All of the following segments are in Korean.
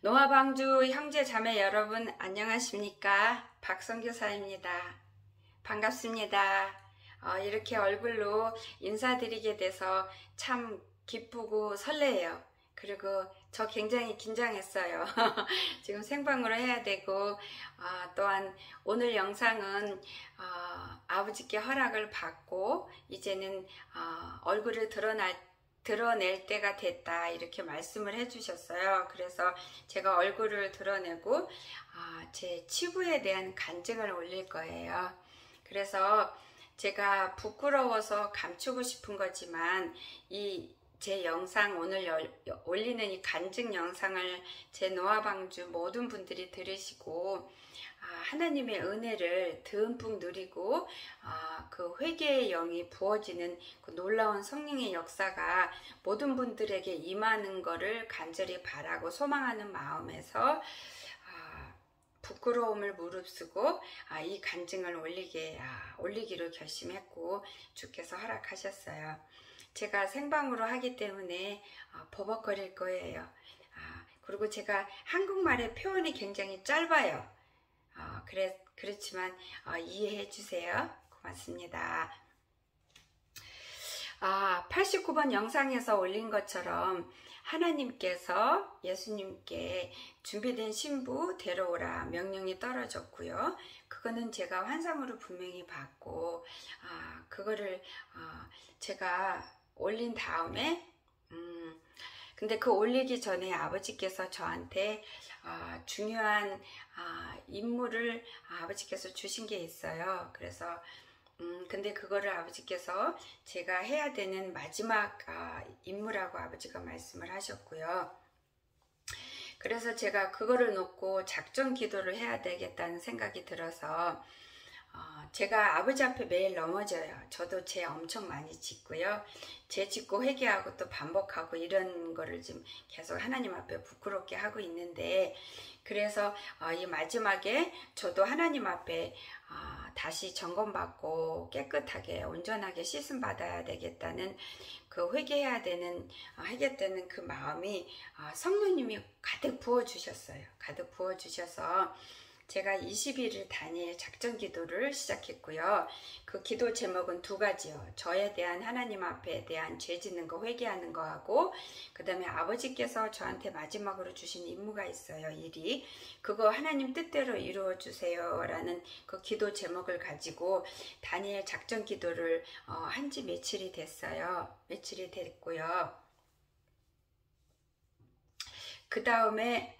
노아방주 형제 자매 여러분 안녕하십니까? 박선교사입니다. 반갑습니다. 이렇게 얼굴로 인사드리게 돼서 참 기쁘고 설레요. 그리고 저 굉장히 긴장했어요. 지금 생방으로 해야 되고 또한 오늘 영상은 아버지께 허락을 받고 이제는 얼굴을 드러낼 때가 됐다 이렇게 말씀을 해주셨어요. 그래서 제가 얼굴을 드러내고 제 치부에 대한 간증을 올릴 거예요. 그래서 제가 부끄러워서 감추고 싶은 거지만 제 영상 오늘 올리는 이 간증 영상을 제 노아방주 모든 분들이 들으시고 하나님의 은혜를 듬뿍 누리고 그 회개의 영이 부어지는 그 놀라운 성령의 역사가 모든 분들에게 임하는 것을 간절히 바라고 소망하는 마음에서 부끄러움을 무릅쓰고 이 간증을 올리기로 결심했고 주께서 허락하셨어요. 제가 생방으로 하기 때문에 버벅거릴 거예요. 그리고 제가 한국말의 표현이 굉장히 짧아요. 그렇지만 이해해 주세요. 고맙습니다. 89번 영상에서 올린 것처럼 하나님께서 예수님께 준비된 신부 데려오라 명령이 떨어졌고요. 그거는 제가 환상으로 분명히 봤고 그거를 제가 올린 다음에 근데 그 올리기 전에 아버지께서 저한테 중요한 임무를 아버지께서 주신 게 있어요. 그래서 근데 그거를 아버지께서 제가 해야 되는 마지막 임무라고 아버지가 말씀을 하셨고요. 그래서 제가 그거를 놓고 작전 기도를 해야 되겠다는 생각이 들어서 제가 아버지 앞에 매일 넘어져요. 저도 죄 엄청 많이 짓고요. 죄 짓고 회개하고 또 반복하고 이런 거를 지금 계속 하나님 앞에 부끄럽게 하고 있는데 그래서 이 마지막에 저도 하나님 앞에 다시 점검받고 깨끗하게 온전하게 씻음 받아야 되겠다는 그 하겠다는 그 마음이 성령님이 가득 부어주셨어요. 가득 부어주셔서 제가 20일을 다닐 작전 기도를 시작했고요. 그 기도 제목은 두 가지요. 저에 대한 하나님 앞에 대한 죄 짓는 거 회개하는 거하고 그 다음에 아버지께서 저한테 마지막으로 주신 임무가 있어요. 일이 그거 하나님 뜻대로 이루어 주세요 라는 그 기도 제목을 가지고 다닐 작전 기도를 한 지 며칠이 됐어요. 며칠이 됐고요. 그 다음에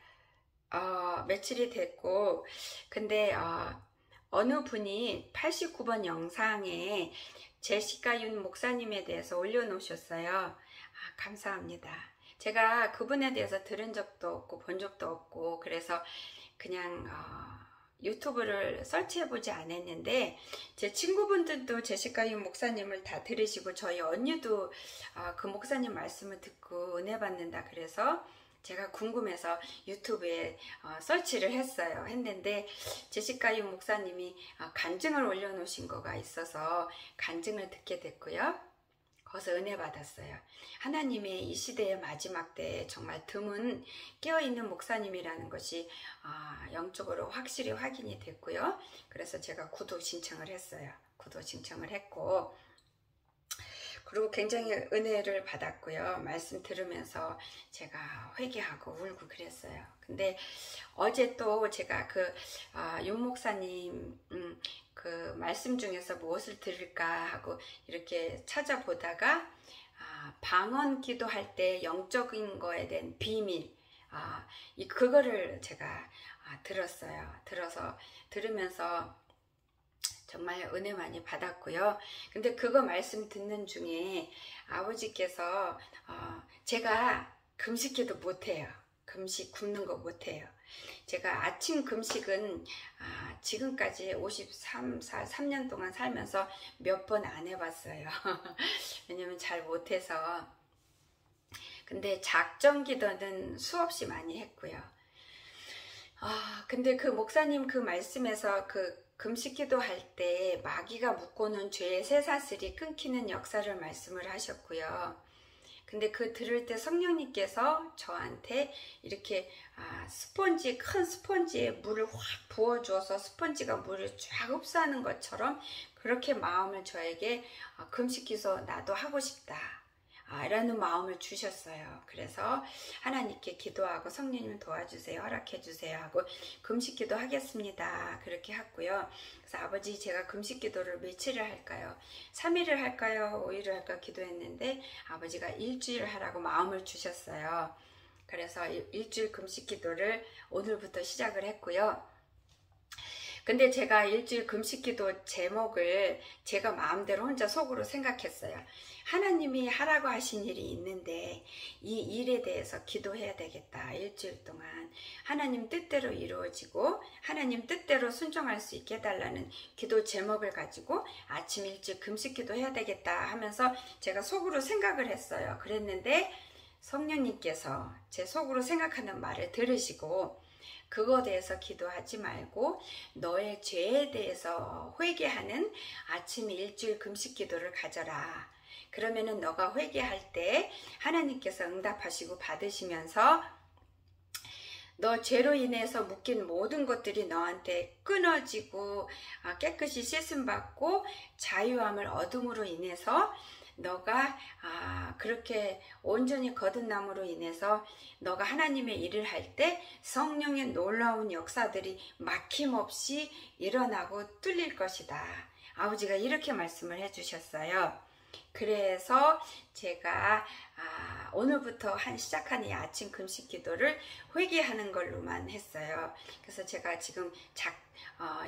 며칠이 됐고 근데 어느 분이 89번 영상에 제시카 윤 목사님에 대해서 올려놓으셨어요. 감사합니다. 제가 그분에 대해서 들은 적도 없고 본 적도 없고 그래서 그냥 유튜브를 설치해보지 않았는데 제 친구분들도 제시카 윤 목사님을 다 들으시고 저희 언니도 그 목사님 말씀을 듣고 은혜 받는다 그래서 제가 궁금해서 유튜브에 설치를 했는데 제시카 윤 목사님이 간증을 올려놓으신 거가 있어서 간증을 듣게 됐고요. 거기서 은혜 받았어요. 하나님의 이 시대의 마지막 때에 정말 드문 깨어있는 목사님이라는 것이 영적으로 확실히 확인이 됐고요. 그래서 제가 구독 신청을 했어요. 구독 신청을 했고 그리고 굉장히 은혜를 받았고요. 말씀 들으면서 제가 회개하고 울고 그랬어요. 근데 어제 또 제가 윤 목사님 그 말씀 중에서 무엇을 들을까 하고 이렇게 찾아보다가 방언 기도할 때 영적인 거에 대한 비밀 그거를 제가 들었어요. 들으면서 정말 은혜 많이 받았고요. 근데 그거 말씀 듣는 중에 아버지께서 제가 금식기도 못해요. 금식 굶는 거 못해요. 제가 아침 금식은 지금까지 3년 동안 살면서 몇 번 안 해봤어요. 왜냐면 잘 못해서. 근데 작전 기도는 수없이 많이 했고요. 근데 그 목사님 그 말씀에서 금식기도 할 때 마귀가 묶고는 죄의 쇠사슬이 끊기는 역사를 말씀을 하셨고요. 근데 그 들을 때 성령님께서 저한테 이렇게 스펀지, 큰 스펀지에 물을 확 부어주어서 스펀지가 물을 쫙 흡수하는 것처럼 그렇게 마음을 저에게 금식기도 나도 하고 싶다 라는 마음을 주셨어요. 그래서 하나님께 기도하고 성령님 도와주세요, 허락해 주세요 하고 금식기도 하겠습니다. 그렇게 했고요. 그래서 아버지, 제가 금식기도를 며칠을 할까요? 3일을 할까요? 5일을 할까요? 기도했는데 아버지가 일주일 하라고 마음을 주셨어요. 그래서 일주일 금식기도를 오늘부터 시작을 했고요. 근데 제가 일주일 금식기도 제목을 제가 마음대로 혼자 속으로 생각했어요. 하나님이 하라고 하신 일이 있는데 이 일에 대해서 기도해야 되겠다. 일주일 동안 하나님 뜻대로 이루어지고 하나님 뜻대로 순종할 수 있게 해달라는 기도 제목을 가지고 아침 일찍 금식기도 해야 되겠다 하면서 제가 속으로 생각을 했어요. 그랬는데 성령님께서 제 속으로 생각하는 말을 들으시고 그거에 대해서 기도하지 말고 너의 죄에 대해서 회개하는 아침 일주일 금식 기도를 가져라. 그러면은 너가 회개할 때 하나님께서 응답하시고 받으시면서 너 죄로 인해서 묶인 모든 것들이 너한테 끊어지고 깨끗이 씻음받고 자유함을 얻음으로 인해서 너가 그렇게 온전히 거듭남으로 인해서 너가 하나님의 일을 할 때 성령의 놀라운 역사들이 막힘없이 일어나고 뚫릴 것이다. 아버지가 이렇게 말씀을 해주셨어요. 그래서 제가 오늘부터 시작한 이 아침 금식 기도를 회개하는 걸로만 했어요. 그래서 제가 지금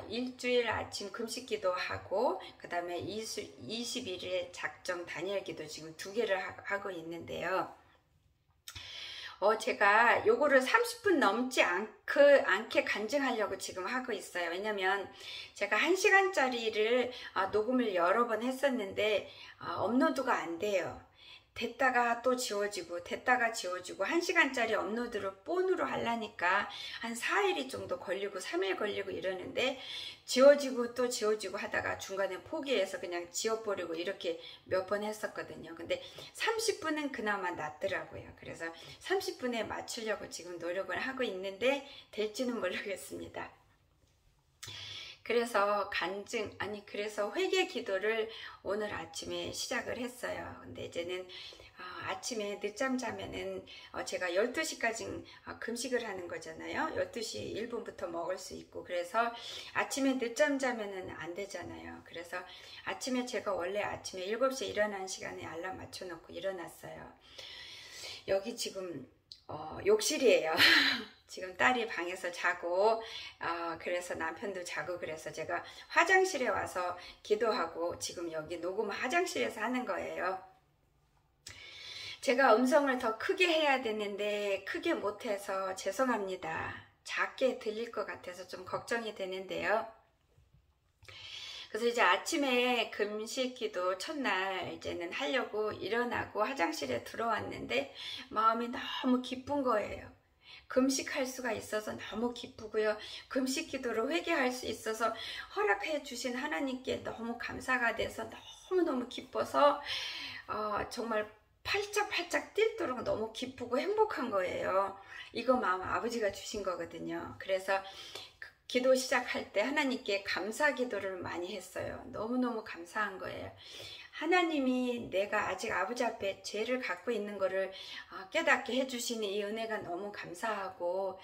일주일 아침 금식 기도하고 그 다음에 21일 작정 단일 기도 지금 2개를 하고 있는데요. 제가 요거를 30분 넘지 않게 간증하려고 지금 하고 있어요. 왜냐면 제가 1시간짜리를 녹음을 여러 번 했었는데 업로드가 안 돼요. 됐다가 또 지워지고 됐다가 지워지고 1시간짜리 업로드를 폰으로 하려니까 한 4일이 정도 걸리고 3일 걸리고 이러는데 지워지고 또 지워지고 하다가 중간에 포기해서 그냥 지워버리고 이렇게 몇 번 했었거든요. 근데 30분은 그나마 낫더라고요. 그래서 30분에 맞추려고 지금 노력을 하고 있는데 될지는 모르겠습니다. 그래서 그래서 회개 기도를 오늘 아침에 시작을 했어요. 근데 이제는 아침에 늦잠 자면은 제가 12시까지 금식을 하는 거잖아요. 12시 1분부터 먹을 수 있고 그래서 아침에 늦잠 자면은 안 되잖아요. 그래서 아침에 제가 원래 아침에 7시에 일어나는 시간에 알람 맞춰놓고 일어났어요. 여기 지금 욕실이에요. 지금 딸이 방에서 자고 그래서 남편도 자고 그래서 제가 화장실에 와서 기도하고 지금 여기 녹음 화장실에서 하는 거예요. 제가 음성을 더 크게 해야 되는데 크게 못해서 죄송합니다. 작게 들릴 것 같아서 좀 걱정이 되는데요. 그래서 이제 아침에 금식기도 첫날 이제는 하려고 일어나고 화장실에 들어왔는데 마음이 너무 기쁜 거예요. 금식할 수가 있어서 너무 기쁘고요. 금식기도로 회개할 수 있어서 허락해 주신 하나님께 너무 감사가 돼서 너무너무 기뻐서 정말 팔짝팔짝 뛸도록 너무 기쁘고 행복한 거예요. 이거 마음 아버지가 주신 거거든요. 그래서 기도 시작할 때 하나님께 감사 기도를 많이 했어요. 너무너무 감사한 거예요. 하나님이 내가 아직 아버지 앞에 죄를 갖고 있는 거를 깨닫게 해주시는 이 은혜가 너무 감사하고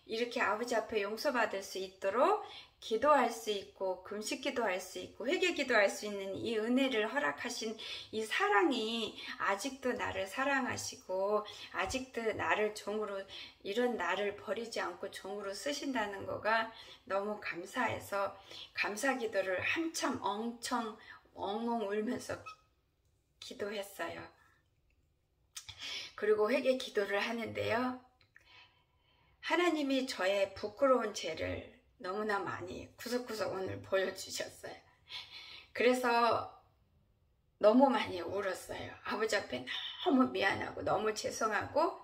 이렇게 아버지 앞에 용서받을 수 있도록 기도할 수 있고 금식 기도할 수 있고 회개 기도할 수 있는 이 은혜를 허락하신 이 사랑이 아직도 나를 사랑하시고 아직도 나를 종으로 이런 나를 버리지 않고 종으로 쓰신다는 거가 너무 감사해서 감사 기도를 한참 엉청 엉엉 울면서 기도했어요. 그리고 회개 기도를 하는데요. 하나님이 저의 부끄러운 죄를 너무나 많이 구석구석 오늘 보여주셨어요. 그래서 너무 많이 울었어요. 아버지 앞에 너무 미안하고 너무 죄송하고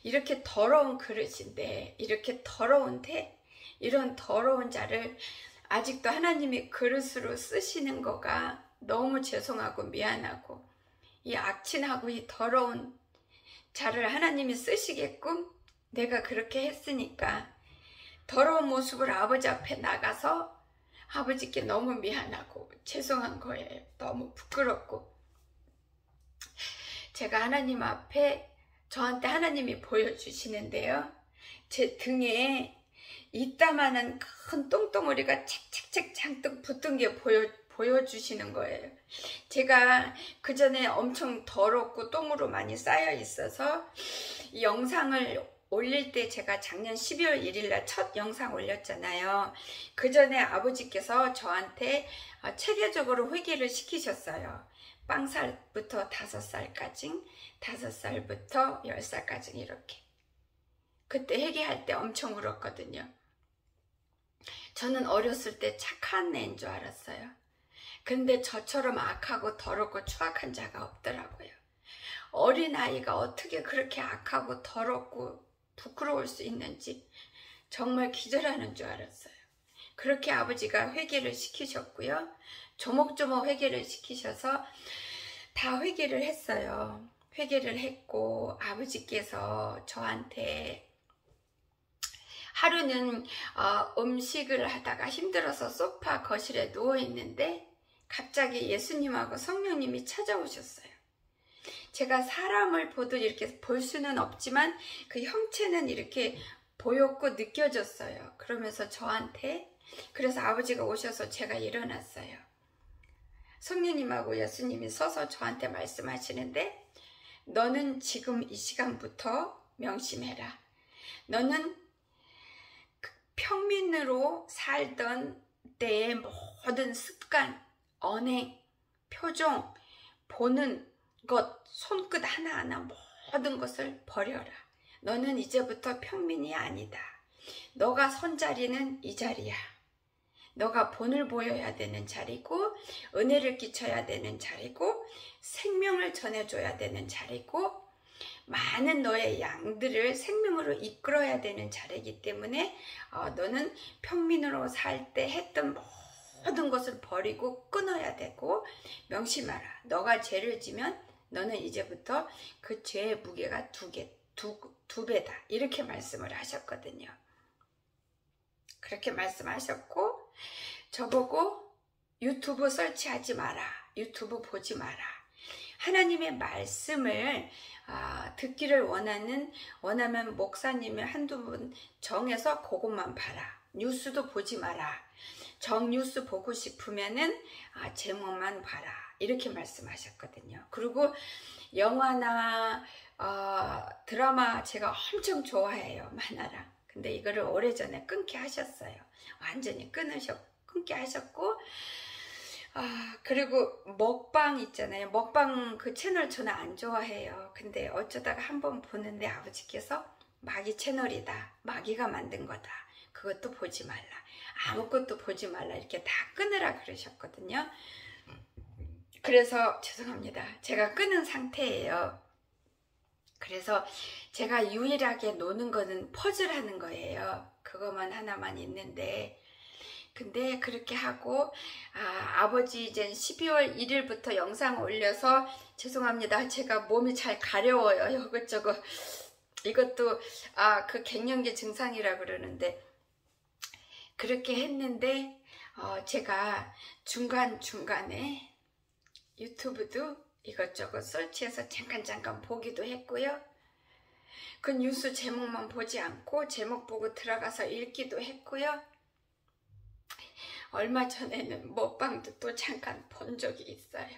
이렇게 더러운 그릇인데 이렇게 더러운데 이런 더러운 자를 아직도 하나님이 그릇으로 쓰시는 거가 너무 죄송하고 미안하고 이 악친하고 이 더러운 저를 하나님이 쓰시게끔 내가 그렇게 했으니까 더러운 모습으로 아버지 앞에 나가서 아버지께 너무 미안하고 죄송한 거예요. 너무 부끄럽고. 제가 하나님 앞에 저한테 하나님이 보여주시는데요. 제 등에 이따만한 큰 똥덩어리가 착착착 잔뜩 붙은 게 보여주시는 거예요. 제가 그 전에 엄청 더럽고 똥으로 많이 쌓여 있어서 이 영상을 올릴 때 제가 작년 12월 1일 날 첫 영상 올렸잖아요. 그 전에 아버지께서 저한테 체계적으로 회개를 시키셨어요. 빵살부터 5살까지, 5살부터 10살까지 이렇게. 그때 회개할 때 엄청 울었거든요. 저는 어렸을 때 착한 애인 줄 알았어요. 근데 저처럼 악하고 더럽고 추악한 자가 없더라고요. 어린아이가 어떻게 그렇게 악하고 더럽고 부끄러울 수 있는지 정말 기절하는 줄 알았어요. 그렇게 아버지가 회개를 시키셨고요. 조목조목 회개를 시키셔서 다 회개를 했어요. 회개를 했고 아버지께서 저한테 하루는 음식을 하다가 힘들어서 소파 거실에 누워있는데 갑자기 예수님하고 성령님이 찾아오셨어요. 제가 사람을 보듯 이렇게 볼 수는 없지만 그 형체는 이렇게 보였고 느껴졌어요. 그러면서 저한테, 그래서 아버지가 오셔서 제가 일어났어요. 성령님하고 예수님이 서서 저한테 말씀하시는데 너는 지금 이 시간부터 명심해라. 너는 평민으로 살던 때의 모든 습관, 언행, 표정, 보는 것, 손끝 하나하나 모든 것을 버려라. 너는 이제부터 평민이 아니다. 너가 선 자리는 이 자리야. 너가 본을 보여야 되는 자리고 은혜를 끼쳐야 되는 자리고 생명을 전해줘야 되는 자리고 많은 너의 양들을 생명으로 이끌어야 되는 자리이기 때문에 너는 평민으로 살 때 했던 모든 것을 버리고 끊어야 되고 명심하라. 너가 죄를 지면 너는 이제부터 그 죄의 무게가 두 배다. 이렇게 말씀을 하셨거든요. 그렇게 말씀하셨고 저보고 유튜브 설치하지 마라. 유튜브 보지 마라. 하나님의 말씀을 듣기를 원하면 목사님을 한두 분 정해서 그것만 봐라. 뉴스도 보지 마라. 정뉴스 보고 싶으면은 제목만 봐라. 이렇게 말씀하셨거든요. 그리고 영화나 드라마 제가 엄청 좋아해요. 만화랑. 근데 이거를 오래전에 끊게 하셨어요. 완전히 끊게 하셨고 그리고 먹방 있잖아요. 먹방 그 채널 저는 안 좋아해요. 근데 어쩌다가 한번 보는데 아버지께서 마귀 채널이다. 마귀가 만든 거다. 그것도 보지 말라. 아무것도 보지 말라. 이렇게 다 끊으라 그러셨거든요. 그래서 죄송합니다. 제가 끊은 상태예요. 그래서 제가 유일하게 노는 거는 퍼즐 하는 거예요. 그것만 하나만 있는데 근데 그렇게 하고 아버지 이제 12월 1일부터 영상 올려서 죄송합니다. 제가 몸이 잘 가려워요. 이것저것 이것도 그 갱년기 증상이라 그러는데 그렇게 했는데 제가 중간중간에 유튜브도 이것저것 설치해서 잠깐 보기도 했고요. 그 뉴스 제목만 보지 않고 제목 보고 들어가서 읽기도 했고요. 얼마 전에는 먹방도 또 잠깐 본 적이 있어요.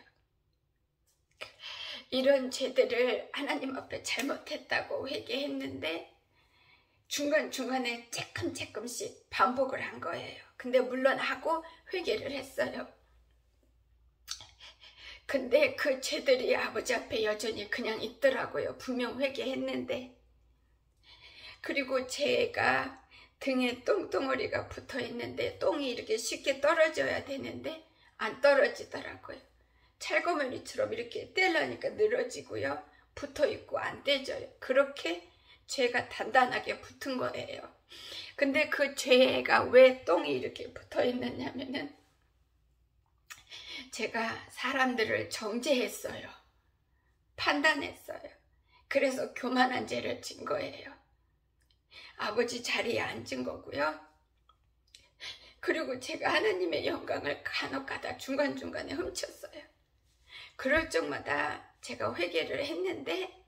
이런 죄들을 하나님 앞에 잘못했다고 회개했는데 중간중간에 조금씩 반복을 한 거예요. 근데 물론 하고 회개를 했어요. 근데 그 죄들이 아버지 앞에 여전히 그냥 있더라고요. 분명 회개했는데. 그리고 제가 등에 똥덩어리가 붙어 있는데 똥이 이렇게 쉽게 떨어져야 되는데 안 떨어지더라고요. 찰거머리처럼 이렇게 떼려니까 늘어지고요. 붙어 있고 안 떼져요. 그렇게 죄가 단단하게 붙은 거예요. 근데 그 죄가 왜 똥이 이렇게 붙어 있느냐면은 제가 사람들을 정죄했어요. 판단했어요. 그래서 교만한 죄를 진 거예요. 아버지 자리에 앉은 거고요. 그리고 제가 하나님의 영광을 간혹가다 중간중간에 훔쳤어요. 그럴 적마다 제가 회개를 했는데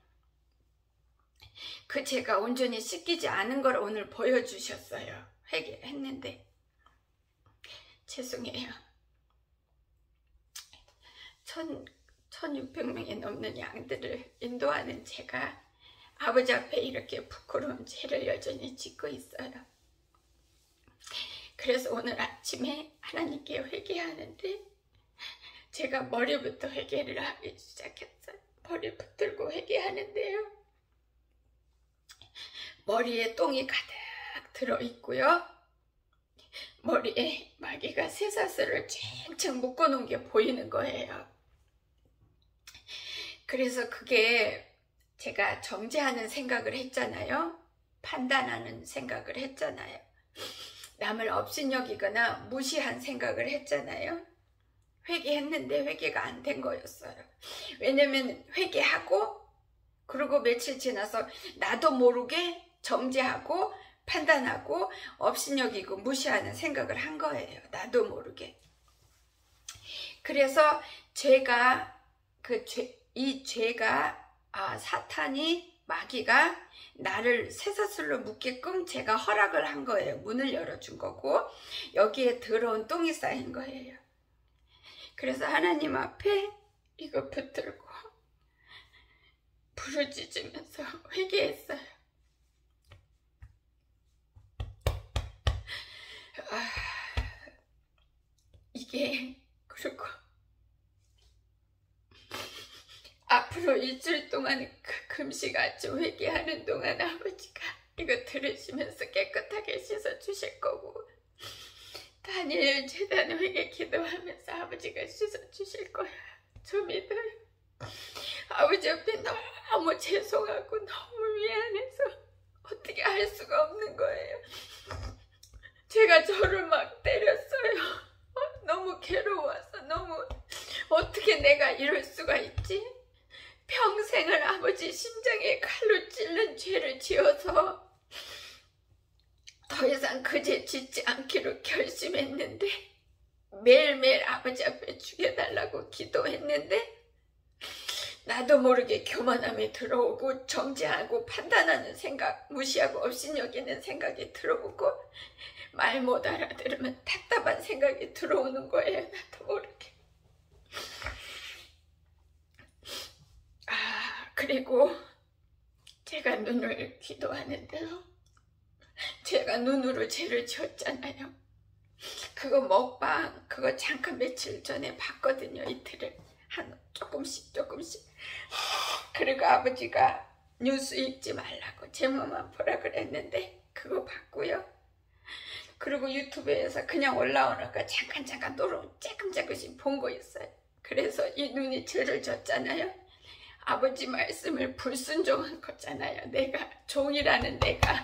그 죄가 온전히 씻기지 않은 걸 오늘 보여주셨어요. 회개했는데 죄송해요. 1600명이 넘는 양들을 인도하는 제가 아버지 앞에 이렇게 부끄러운 죄를 여전히 짓고 있어요. 그래서 오늘 아침에 하나님께 회개하는데 제가 머리부터 회개를 하기 시작했어요. 머리 붙들고 회개하는데요. 머리에 똥이 가득 들어있고요. 머리에 마귀가 쇠사슬을 쨍쨍 묶어놓은 게 보이는 거예요. 그래서 그게 제가 정죄하는 생각을 했잖아요. 판단하는 생각을 했잖아요. 남을 업신여기거나 무시한 생각을 했잖아요. 회개했는데 회개가 안 된 거였어요. 왜냐면 회개하고 그리고 며칠 지나서 나도 모르게 정죄하고 판단하고 업신여기고 무시하는 생각을 한 거예요. 나도 모르게. 그래서 이 죄가 사탄이 마귀가 나를 쇠사슬로 묶게끔 제가 허락을 한 거예요. 문을 열어준 거고 여기에 더러운 똥이 쌓인 거예요. 그래서 하나님 앞에 이거 붙들고 부르짖으면서 회개했어요. 이게 그리고 앞으로 일주일 동안 그 금식 아침 회개하는 동안 아버지가 이거 들으시면서 깨끗하게 씻어주실 거고 다니엘 재단 회개 기도하면서 아버지가 씻어주실 거야. 저 믿어요. 아버지 옆에 너무 죄송하고 너무 미안해서 어떻게 할 수가 없는 거예요. 제가 저를 막 때렸어요. 너무 괴로워서 너무 어떻게 내가 이럴 수가 있지? 평생을 아버지 심장에 칼로 찔른 죄를 지어서 더 이상 그 죄 짓지 않기로 결심했는데 매일매일 아버지 앞에 죽여달라고 기도했는데 나도 모르게 교만함이 들어오고 정죄하고 판단하는 생각, 무시하고 업신여기는 생각이 들어오고 말 못 알아들으면 답답한 생각이 들어오는 거예요. 나도 모르게. 그리고 제가 눈을 기도하는데요. 제가 눈으로 죄를 지었잖아요. 그거 먹방 그거 잠깐 며칠 전에 봤거든요. 이틀을 조금씩 그리고 아버지가 뉴스 읽지 말라고 제목만 보라 그랬는데 그거 봤고요. 그리고 유튜브에서 그냥 올라오는 거 잠깐 조금씩 본 거 있어요. 그래서 이 눈이 죄를 졌잖아요. 아버지 말씀을 불순종한 거잖아요. 내가 종이라는 내가.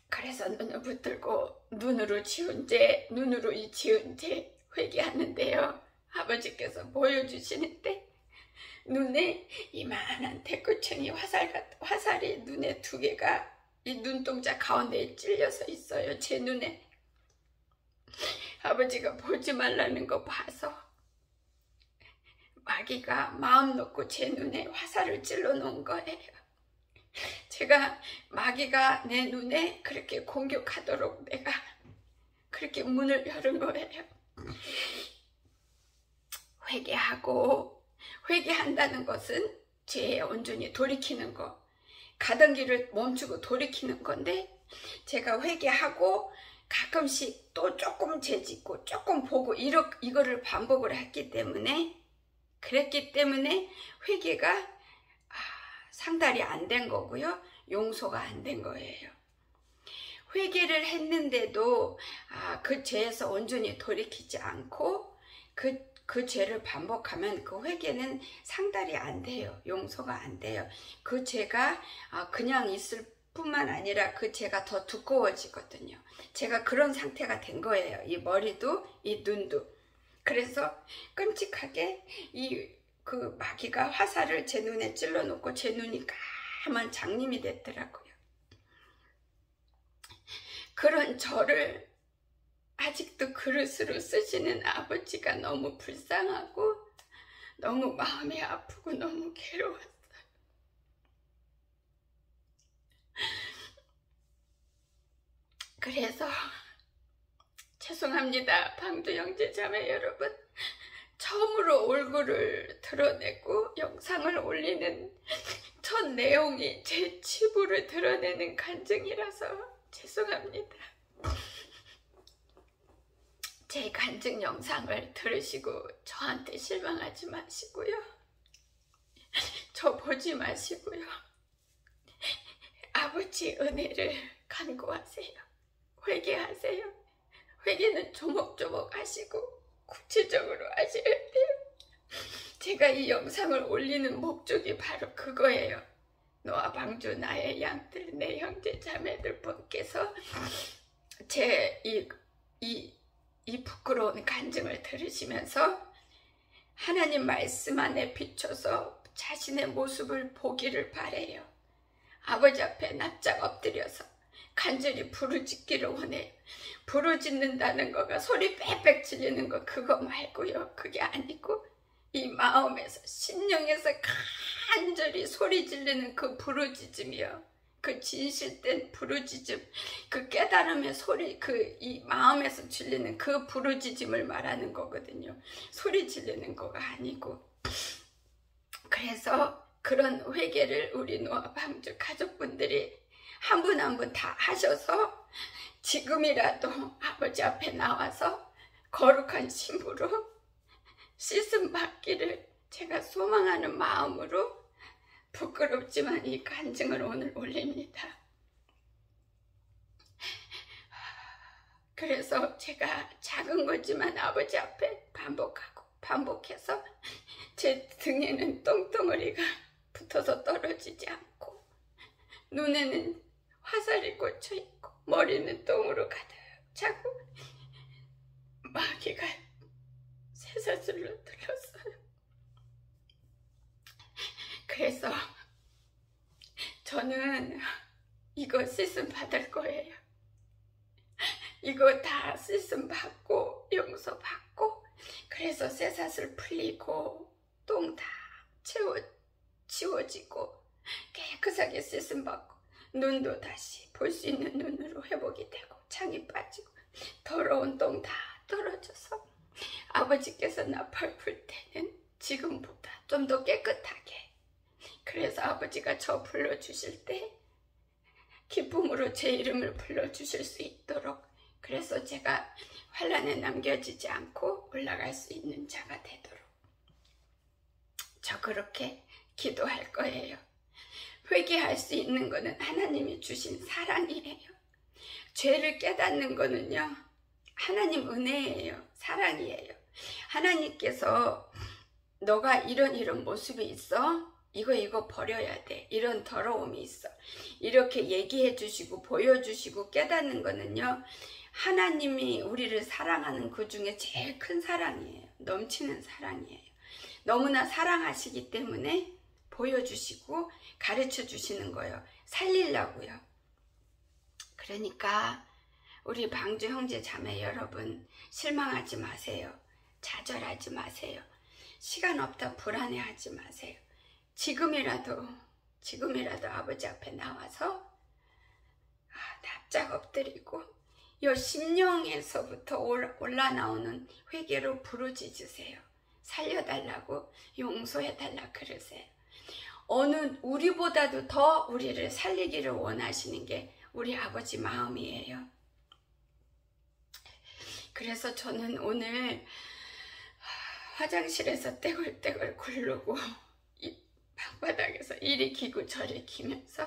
그래서 눈을 붙들고 눈으로 지은 죄 회개하는데요. 아버지께서 보여주시는데 눈에 이만한 대구청이 화살이 눈에 2개가 이 눈동자 가운데에 찔려서 있어요. 제 눈에. 아버지가 보지 말라는 거 봐서 마귀가 마음 놓고 제 눈에 화살을 찔러 놓은 거예요. 제가 마귀가 내 눈에 그렇게 공격하도록 내가 그렇게 문을 열은 거예요. 회개한다는 것은 죄에 온전히 돌이키는 거, 가던 길을 멈추고 돌이키는 건데 제가 회개하고 가끔씩 또 조금 죄짓고 조금 보고 이거를 반복을 했기 때문에 그랬기 때문에 회개가 상달이 안 된 거고요. 용서가 안 된 거예요. 회개를 했는데도 그 죄에서 온전히 돌이키지 않고 그 죄를 반복하면 그 회개는 상달이 안 돼요. 용서가 안 돼요. 그 죄가 그냥 있을 뿐만 아니라 그 죄가 더 두꺼워지거든요. 제가 그런 상태가 된 거예요. 이 머리도 이 눈도. 그래서 끔찍하게 이 그 마귀가 화살을 제 눈에 찔러놓고 제 눈이 까만 장님이 됐더라고요. 그런 저를 아직도 그릇으로 쓰시는 아버지가 너무 불쌍하고 너무 마음이 아프고 너무 괴로웠어요. 그래서 죄송합니다. 방주 형제자매 여러분. 처음으로 얼굴을 드러내고 영상을 올리는 첫 내용이 제 치부를 드러내는 간증이라서 죄송합니다. 제 간증 영상을 들으시고 저한테 실망하지 마시고요. 저 보지 마시고요. 아버지 은혜를 간구하세요. 회개하세요. 회개는 조목조목 하시고 구체적으로 하셔야 돼요. 제가 이 영상을 올리는 목적이 바로 그거예요. 노아 방주 나의 양들 내 형제 자매들 분께서 제 이 부끄러운 간증을 들으시면서 하나님 말씀 안에 비춰서 자신의 모습을 보기를 바래요. 아버지 앞에 납작 엎드려서 간절히 부르짖기를 원해요. 부르짖는다는 거가 소리 빽빽 질리는 거 그거 말고요. 그게 아니고 이 마음에서 심령에서 간절히 소리 지르는 그 부르짖음이요. 그 진실된 부르짖음, 그 깨달음의 소리, 그 이 마음에서 질리는 그 부르짖음을 말하는 거거든요. 소리 지르는 거가 아니고. 그래서 그런 회개를 우리 노아 방주 가족분들이 한 분 한 분 다 하셔서 지금이라도 아버지 앞에 나와서 거룩한 신부로 씻음 받기를 제가 소망하는 마음으로 부끄럽지만 이 간증을 오늘 올립니다. 그래서 제가 작은 거지만 아버지 앞에 반복하고 반복해서 제 등에는 똥덩어리가 붙어서 떨어지지 않고 눈에는 화살이 꽂혀있고 머리는 똥으로 가득 차고 마귀가 쇠사슬로 들렸어요. 그래서 저는 이거 씻음 받을 거예요. 이거 다 씻음 받고 용서 받고 그래서 쇠사슬 풀리고 똥 다 치워지고 깨끗하게 씻음 받고 눈도 다시 볼 수 있는 눈으로 회복이 되고 창이 빠지고 더러운 똥 다 떨어져서 아버지께서 나팔 불 때는 지금보다 좀 더 깨끗하게 그래서 아버지가 저 불러주실 때 기쁨으로 제 이름을 불러주실 수 있도록 그래서 제가 환란에 남겨지지 않고 올라갈 수 있는 자가 되도록 저 그렇게 기도할 거예요. 회개할 수 있는 거는 하나님이 주신 사랑이에요. 죄를 깨닫는 거는요 하나님 은혜예요. 사랑이에요. 하나님께서 너가 이런 모습이 있어? 이거 버려야 돼. 이런 더러움이 있어. 이렇게 얘기해 주시고 보여주시고 깨닫는 거는요 하나님이 우리를 사랑하는 그 중에 제일 큰 사랑이에요. 넘치는 사랑이에요. 너무나 사랑하시기 때문에 보여주시고 가르쳐 주시는 거예요. 살리려고요. 그러니까 우리 방주 형제 자매 여러분 실망하지 마세요. 좌절하지 마세요. 시간 없다 불안해하지 마세요. 지금이라도 아버지 앞에 나와서 납작 엎드리고 요 심령에서부터 올라나오는 회개로 부르짖으세요. 살려달라고 용서해달라 그러세요. 우리보다도 더 우리를 살리기를 원하시는 게 우리 아버지 마음이에요. 그래서 저는 오늘 화장실에서 떼굴떼굴 굴르고 이 방바닥에서 이리 기고 저리 기면서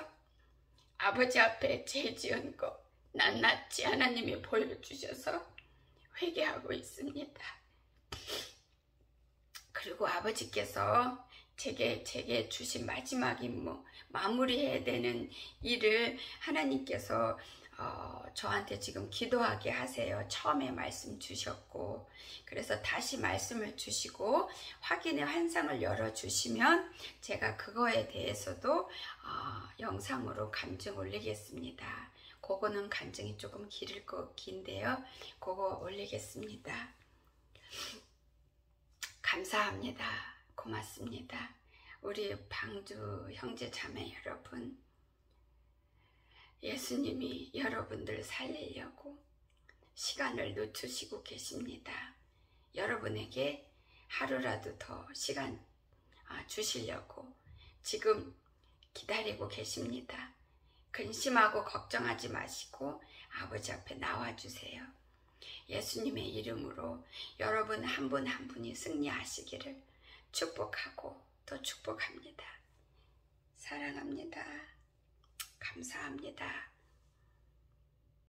아버지 앞에 죄 지은 거 낱낱이 하나님이 보여주셔서 회개하고 있습니다. 그리고 아버지께서 제게 주신 마지막 임무, 마무리해야 되는 일을 하나님께서 저한테 지금 기도하게 하세요. 처음에 말씀 주셨고, 그래서 다시 말씀을 주시고 확인의 환상을 열어주시면 제가 그거에 대해서도 영상으로 간증 올리겠습니다. 그거는 간증이 조금 긴데요. 그거 올리겠습니다. 감사합니다. 고맙습니다. 우리 방주 형제 자매 여러분, 예수님이 여러분들 살리려고 시간을 늦추시고 계십니다. 여러분에게 하루라도 더 시간 주시려고 지금 기다리고 계십니다. 근심하고 걱정하지 마시고 아버지 앞에 나와주세요. 예수님의 이름으로 여러분 한 분 한 분이 승리하시기를 축복하고 또 축복합니다. 사랑합니다. 감사합니다.